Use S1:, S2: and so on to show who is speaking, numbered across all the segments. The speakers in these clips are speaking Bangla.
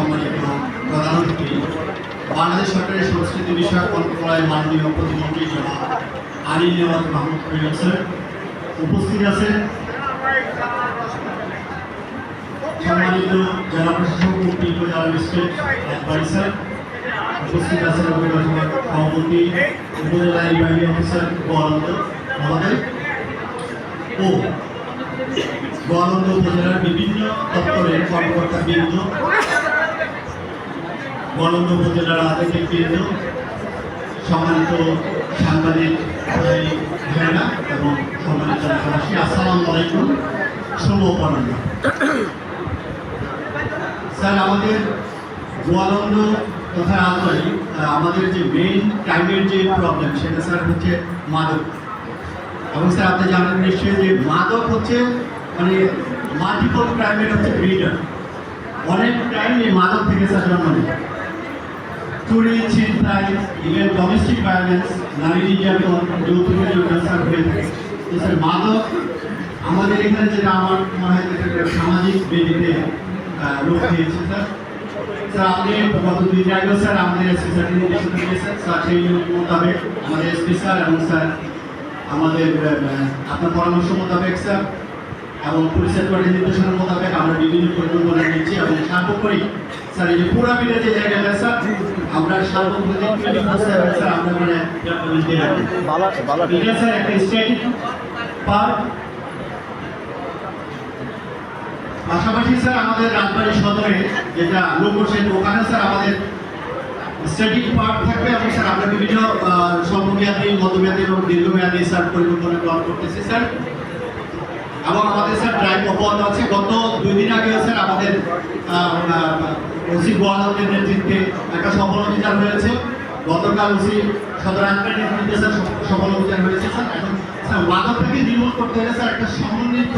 S1: সম্মানিত প্রধান অতিথি, বাংলাদেশ সরকারের সংস্কৃতি বিষয়ক মন্ত্রণালয়ের মাননীয় প্রতিমন্ত্রী জনাব আলী নেওয়াজ মাহমুদ প্রয়োজন স্যার উপস্থিত আছেন, সম্মানিত জেলা প্রশাসক মন্ত্রী উপজেলা ম্যাজিস্ট্রেট স্যার উপস্থিত আছেন, অভিভাবক সভাপতি উপজেলা নির্বাহী অফিসার গোয়ালন্দ মহোদয় ও গোয়ালন্দ উপজেলার বিভিন্ন দপ্তরের কর্মকর্তাবৃন্দ, গোয়ালন্দ উপজেলার আধিকারিক বৃন্দ, সম্মানিত সাংবাদিক ভাইয়েরা এবং সম্মানিত জনতাবাসী, আসসালামু আলাইকুম, শুভ অপরাহ্ন। স্যার, আমাদের গোয়ালন্দ তথা রাজবাড়ী আমাদের যে মেইন ক্রাইমের যে প্রবলেম সেটা স্যার হচ্ছে মাদক। এবং স্যার আপনি জানেন নিশ্চয়ই যে মাদক হচ্ছে মানে মাল্টিপল ক্রাইমের হচ্ছে ব্রিডার। অনেক ক্রাইম এই মাদক থেকে স্যার জন্ম নেয়। চুরি, ছিনতাই, ইভেন ডোমেস্টিক ভায়োলেন্স, নারী নির্যাতন, যৌতুক নির্যাতন স্যার হয়ে থাকে। তো স্যার মাদক আমাদের এখানে যেটা আমার মনে হয় সামাজিক বেদিতে রূপ দিয়েছে স্যার। স্যার আপনি গত 2 দিন আগে স্যার আমাদের এসপি স্যার নির্দেশন দিয়েছেন স্যার, সেই মোতাবেক আমাদের এসপি স্যার এবং স্যার আমাদের আপনার পরামর্শ মোতাবেক স্যার এবং পুলিশ হেডকোয়ার্টারের নির্দেশনা মোতাবেক আমরা বিভিন্ন পরিকল্পনা নিচ্ছি এবং সার্বক্ষণিক স্যার এই যে পুরাবিলের যে জায়গাটা স্যার আমরা সার্বক্ষণিক স্যার আমরা মানে এটা স্যার একটা স্ট্যাটিক পার্ক। পাশাপাশি স্যার আমাদের রাজবাড়ী সদরে যেটা লোকসেন ওখানে স্যার আমাদের স্ট্যাটিক পার্ক থাকবে এবং স্যার আমরা বিভিন্ন স্বল্পমেয়াদী, মধ্যমেয়াদী এবং দীর্ঘমেয়াদী স্যার পরিকল্পনা গ্রহণ করতেছি স্যার। এবং আমাদের স্যার ড্রাইভ অব্যাহত আছে। গত 2 দিন আগেও স্যার আমাদের ওসি গোয়ালন্দের নেতৃত্বে একটা সফল অভিযান হয়েছে। গতকাল ওসি সদর আইনের নেতৃত্বে স্যার সফল অভিযান হয়েছে স্যার। এখন স্যার মাদক থেকে নির্মূল করতে হলে স্যার একটা সমন্বিত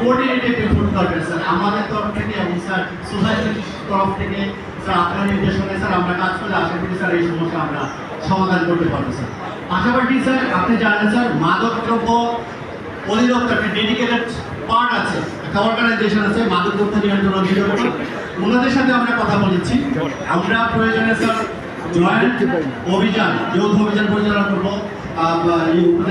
S1: কোঅর্ডিনেটেড এফোর্ট দরকার স্যার আমাদের তরফ থেকে এবং স্যার সোসাইটির তরফ থেকে স্যার আপনার নির্দেশনায় স্যার আমরা কাজ করে আশা করি স্যার এই সমস্যা আমরা সমাধান করতে পারবো স্যার। পাশাপাশি স্যার আপনি জানেন স্যার মাদক দ্রব্য অধিদপ্তর একটা ডেডিকেটেড পার্ট আছে, একটা অর্গানাইজেশন আছে মাদক দ্রব্য নিয়ন্ত্রণ অধিদপ্তর। ওনাদের সাথে আমরা কথা বলেছি, আমরা প্রয়োজনে স্যার জয়েন্ট অভিযান, যৌথ অভিযান পরিচালনা করবো।